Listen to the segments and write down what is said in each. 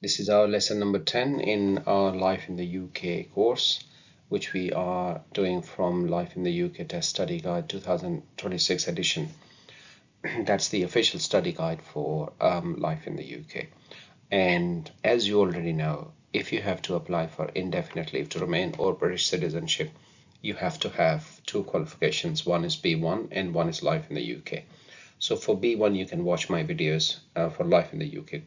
This is our lesson number 10 in our Life in the UK course, which we are doing from Life in the UK Test Study Guide 2026 edition. That's the official study guide for Life in the UK. And as you already know, if you have to apply for indefinite leave to remain or British citizenship, you have to have two qualifications. One is B1 and one is Life in the UK. So for B1, you can watch my videos for Life in the UK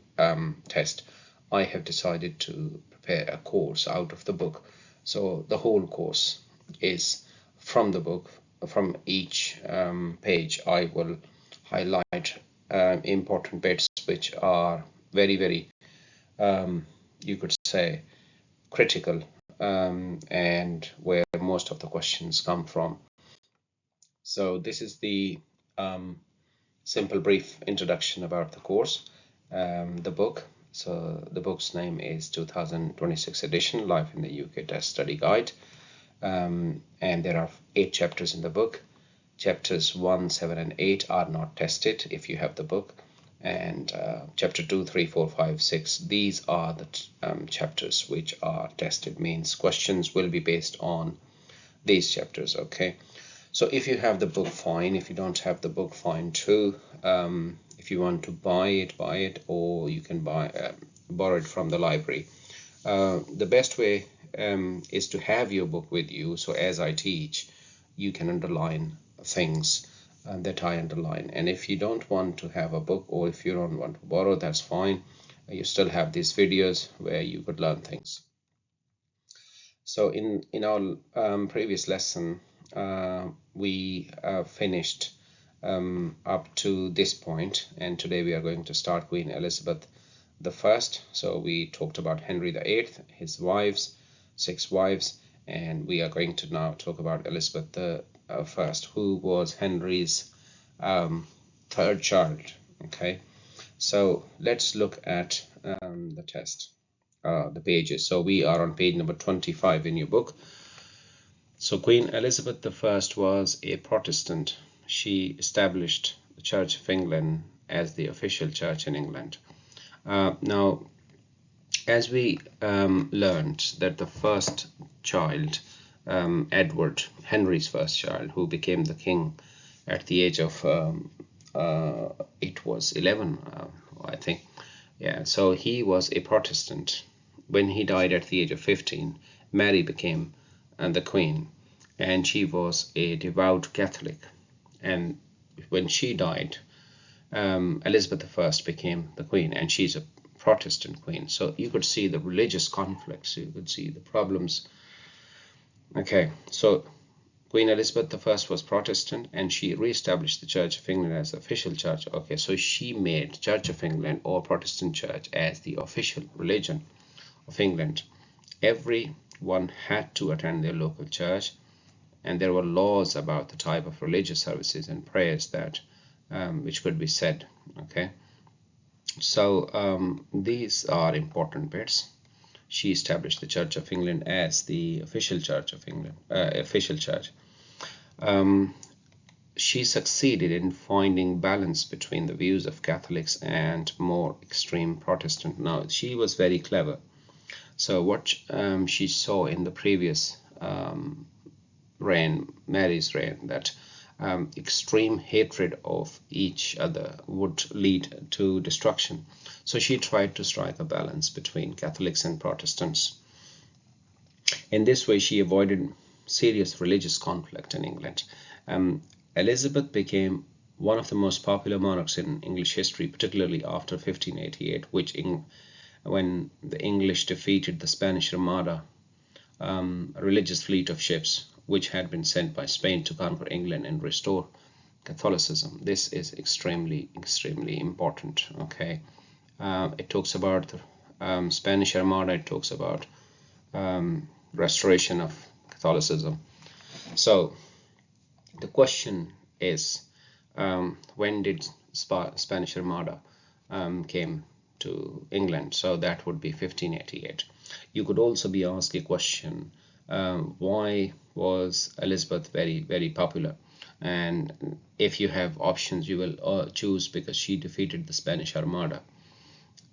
test. I have decided to prepare a course out of the book. So the whole course is from the book. From each page, I will highlight important bits which are very, you could say, critical and where most of the questions come from. So this is the simple brief introduction about the course, the book. So the book's name is 2026 edition, Life in the UK Test Study Guide. And there are 8 chapters in the book. Chapters 1, 7, and 8 are not tested if you have the book. And chapter 2, 3, 4, 5, 6, these are the chapters which are tested, means questions will be based on these chapters, okay? So if you have the book, fine. If you don't have the book, fine too. If you want to buy it, or you can borrow it from the library. The best way is to have your book with you. So as I teach, you can underline things that I underline. And if you don't want to have a book, or if you don't want to borrow, that's fine. You still have these videos where you could learn things. So in our previous lesson, we finished up to this point, and today we are going to start Queen Elizabeth I. So we talked about Henry VIII, his wives, 6 wives, and we are going to now talk about Elizabeth I, who was Henry's 3rd child. Okay, so let's look at the test, the pages. So we are on page number 25 in your book. So Queen Elizabeth I was a Protestant. She established the Church of England as the official church in England. Now, as we learned that the first child, Edward, Henry's first child, who became the king at the age of, it was 11, I think. Yeah, so he was a Protestant. When he died at the age of 15, Mary became the queen, and she was a devout Catholic. And when she died, Elizabeth I became the queen, and she's a Protestant queen. So you could see the religious conflicts, you could see the problems. Okay, so Queen Elizabeth I was Protestant, and she re-established the Church of England as the official church. Okay, so she made Church of England or Protestant church as the official religion of England. Everyone had to attend their local church, and there were laws about the type of religious services and prayers that which could be said. Okay, so these are important bits. She established the Church of England as the official church of England, official church. She succeeded in finding balance between the views of Catholics and more extreme Protestant. Now, she was very clever. So what she saw in the previous reign, Mary's reign, that extreme hatred of each other would lead to destruction. So she tried to strike a balance between Catholics and Protestants. In this way, she avoided serious religious conflict in England. Elizabeth became one of the most popular monarchs in English history, particularly after 1588, when the English defeated the Spanish Armada, a religious fleet of ships which had been sent by Spain to conquer England and restore Catholicism. This is extremely important. Okay, it talks about the Spanish Armada. It talks about restoration of Catholicism. So the question is, when did Spanish Armada came to England? So that would be 1588. You could also be asked a question, why was Elizabeth very popular? And if you have options, you will choose because she defeated the Spanish Armada.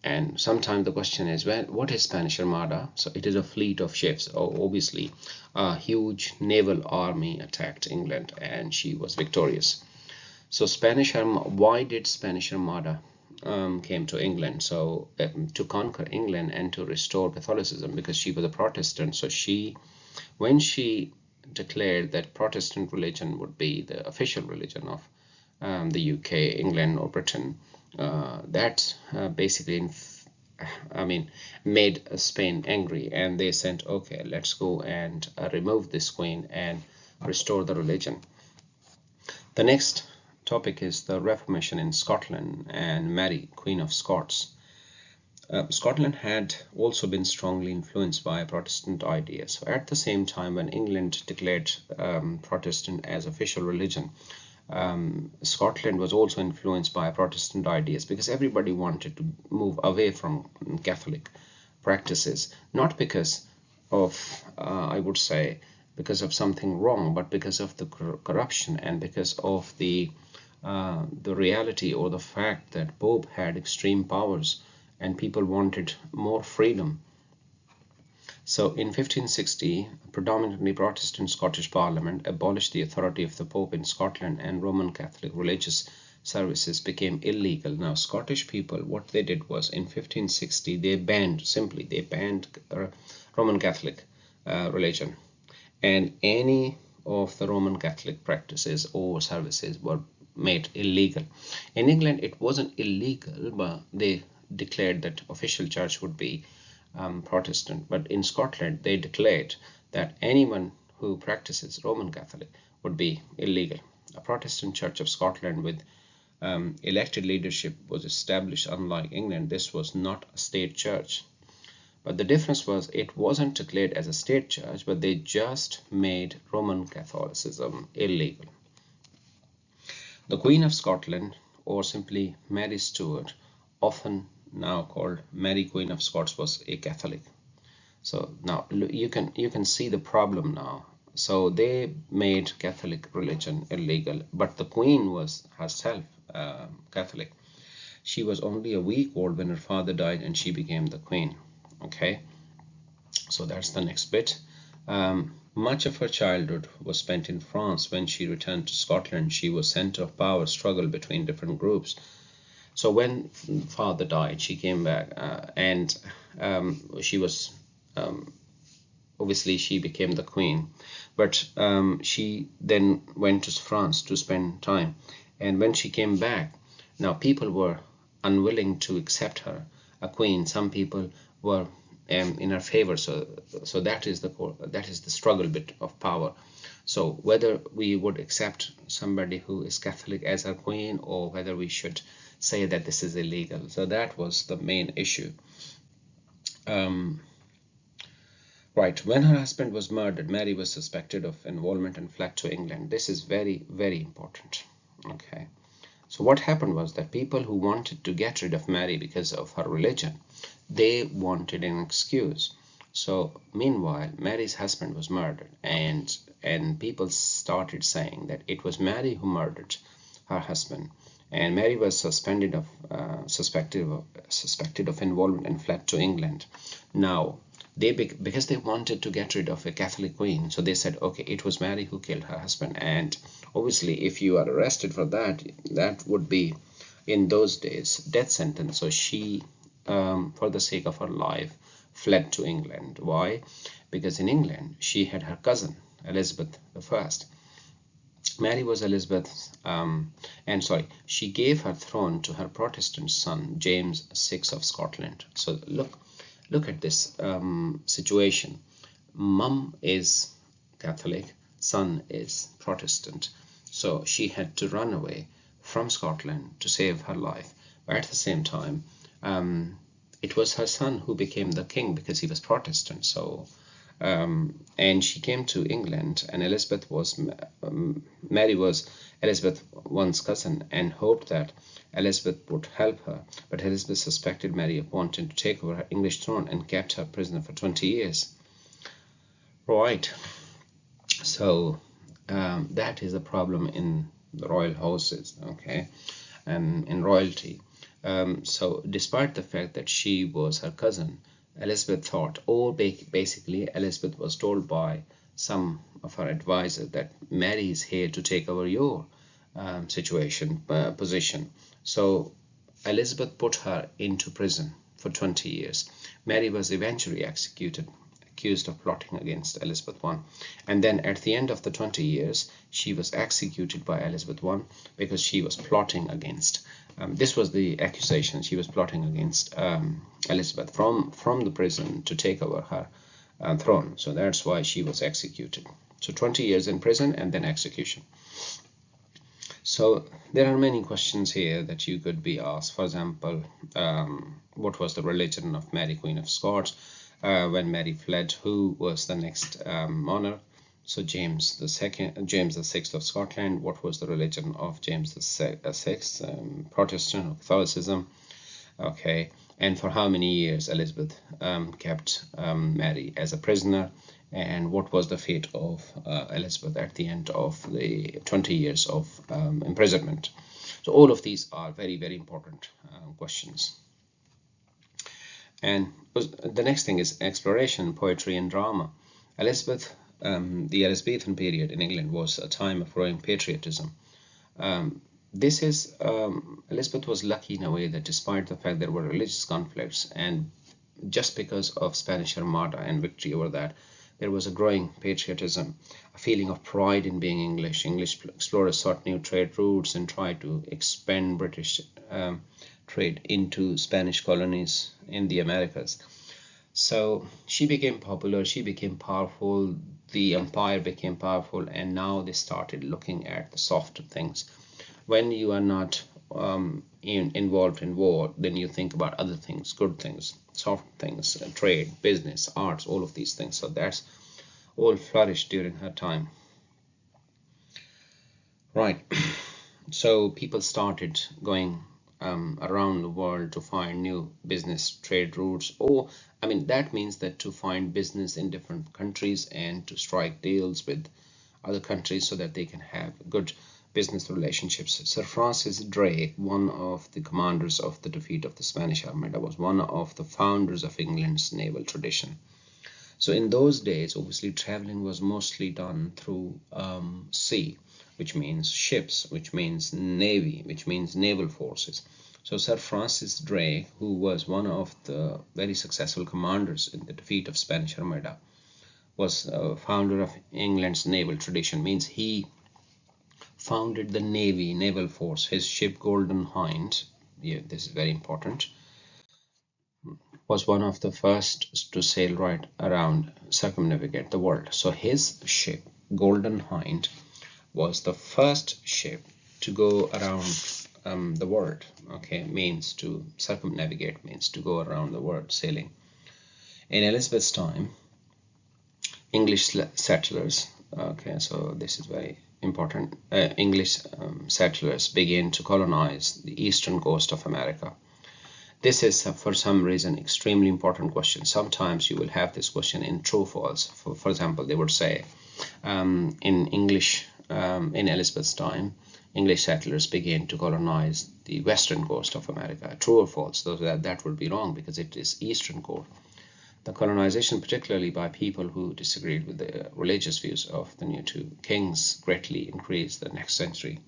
And sometimes the question is, well, what is Spanish Armada? So it is a fleet of ships. Obviously, a huge naval army attacked England, and she was victorious. So why did Spanish Armada came to England? So to conquer England and to restore Catholicism, because she was a Protestant. So when she declared that Protestant religion would be the official religion of the UK, England, or Britain, that basically, made Spain angry, and they sent, okay, let's go and remove this queen and restore the religion. The next topic is the Reformation in Scotland and Mary, Queen of Scots. Scotland had also been strongly influenced by Protestant ideas. So at the same time, when England declared Protestant as official religion, Scotland was also influenced by Protestant ideas, because everybody wanted to move away from Catholic practices, not because of, I would say, because of something wrong, but because of the corruption, and because of the reality, or the fact that Pope had extreme powers and people wanted more freedom. So in 1560, a predominantly Protestant Scottish Parliament abolished the authority of the Pope in Scotland, and Roman Catholic religious services became illegal. Now, Scottish people, what they did was, in 1560, they banned Roman Catholic religion, and any of the Roman Catholic practices or services were made illegal. In England, it wasn't illegal, but they declared that official church would be Protestant. But in Scotland, they declared that anyone who practices Roman Catholic would be illegal. A Protestant Church of Scotland with elected leadership was established. Unlike England, this was not a state church. But the difference was, it wasn't declared as a state church, but they just made Roman Catholicism illegal. The Queen of Scotland, or simply Mary Stuart, often now called Mary Queen of Scots, was a Catholic. So now you can see the problem now. So they made Catholic religion illegal, but the Queen was herself Catholic. She was only a week old when her father died, and she became the Queen. Okay, so that's the next bit. Much of her childhood was spent in France. When she returned to Scotland, she was center of power struggle between different groups. So when father died, she came back, and she was obviously she became the queen, but she then went to France to spend time. And when she came back, now people were unwilling to accept her a queen. Some people were in her favor. So that is the struggle bit of power. So whether we would accept somebody who is Catholic as our queen, or whether we should say that this is illegal. So that was the main issue. Right, when her husband was murdered, Mary was suspected of involvement and fled to England. This is very, very important. Okay, so what happened was that people who wanted to get rid of Mary because of her religion, they wanted an excuse. So meanwhile, Mary's husband was murdered, and people started saying that it was Mary who murdered her husband, and Mary was suspected of involvement and fled to England. Now, because they wanted to get rid of a Catholic queen, so they said, okay, it was Mary who killed her husband. And obviously, if you are arrested for that, that would be, in those days, death sentence. So she, for the sake of her life, fled to England. Why? Because in England, she had her cousin, Elizabeth I. Mary was Elizabeth's, she gave her throne to her Protestant son, James VI of Scotland. So look at this situation. Mum is Catholic, son is Protestant. So she had to run away from Scotland to save her life. But at the same time, it was her son who became the king because he was Protestant. So and she came to England, and Mary was Elizabeth I's cousin, and hoped that Elizabeth would help her. But Elizabeth suspected Mary of wanting to take over her English throne and kept her prisoner for 20 years. Right. So that is a problem in the royal houses, okay, in royalty. So despite the fact that she was her cousin, Elizabeth thought, or basically Elizabeth was told by some of her advisors that Mary is here to take over your position. So Elizabeth put her into prison for 20 years. Mary was eventually executed, accused of plotting against Elizabeth I. And then at the end of the 20 years, she was executed by Elizabeth I because she was plotting against. This was the accusation. She was plotting against Elizabeth from the prison to take over her throne. So that's why she was executed. So 20 years in prison and then execution. So there are many questions here that you could be asked. For example, what was the religion of Mary, Queen of Scots? When Mary fled, who was the next monarch? So James VI of Scotland. What was the religion of James VI? Protestant or Catholicism. Okay, and for how many years Elizabeth kept Mary as a prisoner? And what was the fate of Elizabeth at the end of the 20 years of imprisonment? So all of these are very, very important questions. And the next thing is exploration, poetry and drama. The Elizabethan period in England was a time of growing patriotism. Elizabeth was lucky in a way that despite the fact there were religious conflicts, and just because of Spanish Armada and victory over that, there was a growing patriotism, a feeling of pride in being English. English explorers sought new trade routes and tried to expand British trade into Spanish colonies in the Americas. So she became popular, she became powerful, the empire became powerful, and now they started looking at the softer things. When you are not involved in war, then you think about other things, good things, soft things, trade, business, arts, all of these things. So that's all flourished during her time. Right. So people started going around the world to find new business trade routes, or that means that to find business in different countries and to strike deals with other countries so that they can have good business relationships. Sir Francis Drake, one of the commanders of the defeat of the Spanish Armada, was one of the founders of England's naval tradition. So in those days, obviously, traveling was mostly done through sea, which means ships, which means navy, which means naval forces. So Sir Francis Drake, who was one of the very successful commanders in the defeat of Spanish Armada, was a founder of England's naval tradition, means he founded the naval force. His ship Golden Hind, this is very important, was one of the first to sail right around, circumnavigate the world. So his ship Golden Hind was the first ship to go around the world. Okay, means to circumnavigate, means to go around the world sailing. In Elizabeth's time, English settlers, okay, so this is very important, English settlers began to colonize the eastern coast of America. This is, for some reason, extremely important question. Sometimes you will have this question in true false. For example, they would say in Elizabeth's time, English settlers began to colonize the western coast of America. True or false? So that would be wrong because it is eastern coast. The colonization, particularly by people who disagreed with the religious views of the new two kings, greatly increased the next century.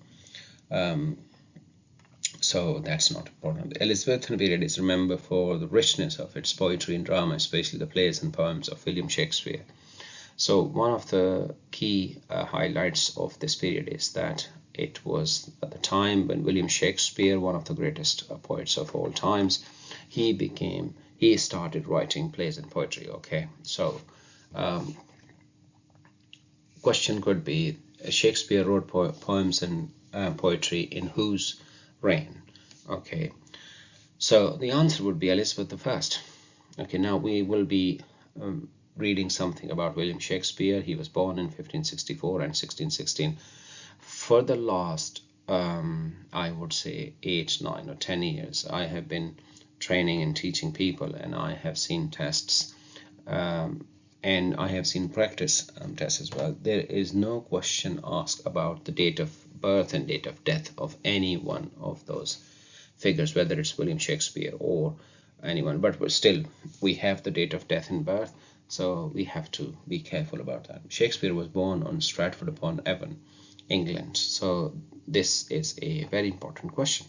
So that's not important. The Elizabethan period is remembered for the richness of its poetry and drama, especially the plays and poems of William Shakespeare. So one of the key highlights of this period is that it was at the time when William Shakespeare, one of the greatest poets of all times, he started writing plays and poetry. Okay, so question could be, Shakespeare wrote poems and poetry in whose reign? Okay, so the answer would be Elizabeth I. Okay, now we will be reading something about William Shakespeare. He was born in 1564 and 1616. For the last, I would say 8, 9 or 10 years, I have been training and teaching people, and I have seen tests and I have seen practice tests as well. There is no question asked about the date of birth and date of death of any one of those figures, whether it's William Shakespeare or anyone, but still we have the date of death and birth, so we have to be careful about that. Shakespeare was born on Stratford-upon-Avon, England, so this is a very important question.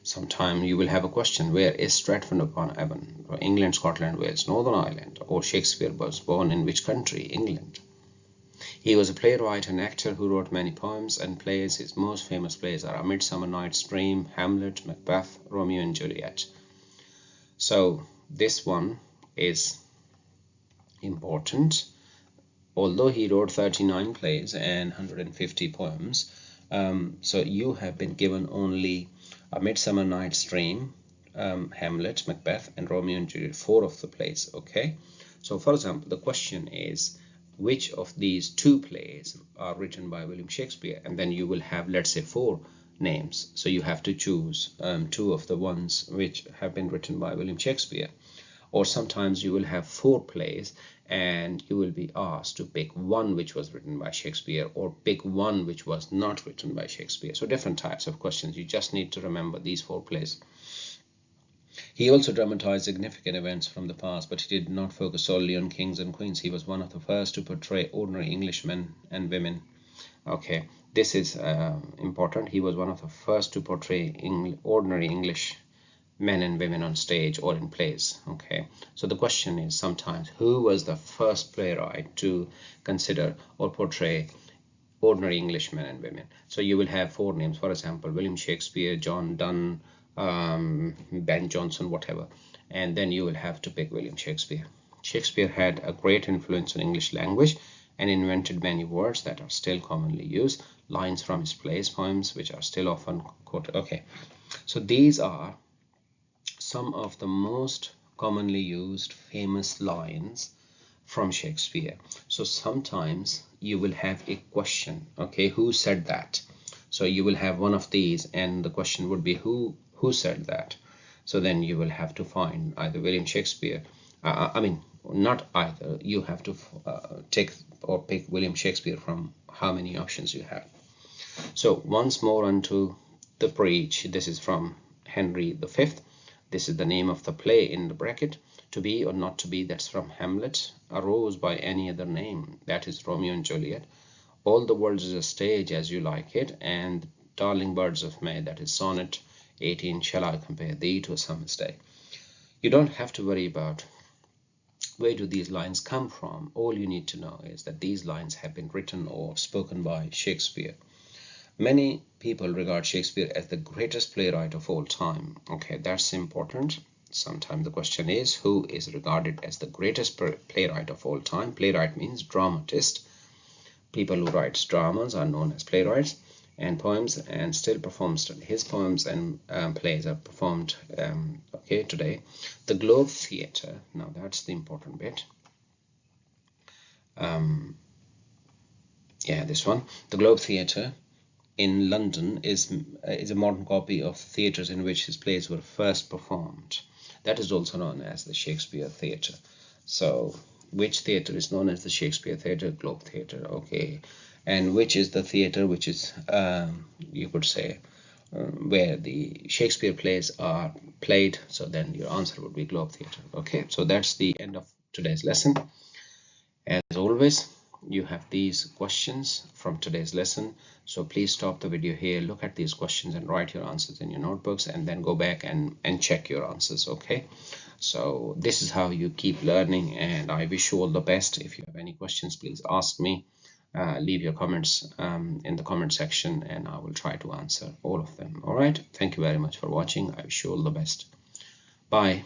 Sometime you will have a question, where is Stratford-upon-Avon? England, Scotland, Wales, Northern Ireland. Or Shakespeare was born in which country? England. He was a playwright and actor who wrote many poems and plays. His most famous plays are A Midsummer Night's Dream, Hamlet, Macbeth, Romeo and Juliet. So this one is important. Although he wrote 39 plays and 150 poems, so you have been given only A Midsummer Night's Dream, Hamlet, Macbeth, and Romeo and Juliet, 4 of the plays. Okay, so for example, the question is, which of these 2 plays are written by William Shakespeare? And then you will have, let's say, 4 names, so you have to choose 2 of the ones which have been written by William Shakespeare. Or sometimes you will have 4 plays and you will be asked to pick one which was written by Shakespeare, or pick one which was not written by Shakespeare. So different types of questions. You just need to remember these 4 plays. He also dramatized significant events from the past, but he did not focus solely on kings and queens. He was one of the first to portray ordinary Englishmen and women. Okay, this is important. He was one of the first to portray ordinary English men and women on stage or in plays. Okay, so the question is sometimes, who was the first playwright to consider or portray ordinary English men and women? So you will have 4 names, for example, William Shakespeare, John Donne, Ben Jonson, whatever, and then you will have to pick William Shakespeare. Shakespeare had a great influence on English language and invented many words that are still commonly used, lines from his plays, poems, which are still often quoted. Okay, so these are some of the most commonly used famous lines from Shakespeare. So sometimes you will have a question, okay, who said that? So you will have one of these and the question would be who said that? So then you will have to find either William Shakespeare, not either, you have to take or pick William Shakespeare from how many options you have. So once more unto the breach. This is from Henry V. This is the name of the play in the bracket. To be or not to be, that's from Hamlet. Arose by any other name, that is Romeo and Juliet. All the world is a stage as you like it, and Darling Birds of May, that is Sonnet 18. Shall I compare thee to a summer's day? You don't have to worry about where do these lines come from. All you need to know is that these lines have been written or spoken by Shakespeare. Many people regard Shakespeare as the greatest playwright of all time. Okay, that's important. Sometimes the question is, who is regarded as the greatest playwright of all time? Playwright means dramatist. People who write dramas are known as playwrights, and poems and still performs. His poems and plays are performed okay today. The Globe Theatre, now that's the important bit. Yeah, this one. The Globe Theatre in London is a modern copy of theatres in which his plays were first performed. That is also known as the Shakespeare Theatre. So which theatre is known as the Shakespeare Theatre? Globe Theatre. Okay, and which is the theatre which is you could say where the Shakespeare plays are played? So then your answer would be Globe Theatre. Okay, so that's the end of today's lesson. As always, you have these questions from today's lesson, so please stop the video here, look at these questions and write your answers in your notebooks, and then go back and check your answers. Okay, so this is how you keep learning, and I wish you all the best. If you have any questions, please ask me. Leave your comments in the comment section and I will try to answer all of them. All right, thank you very much for watching. I wish you all the best. Bye.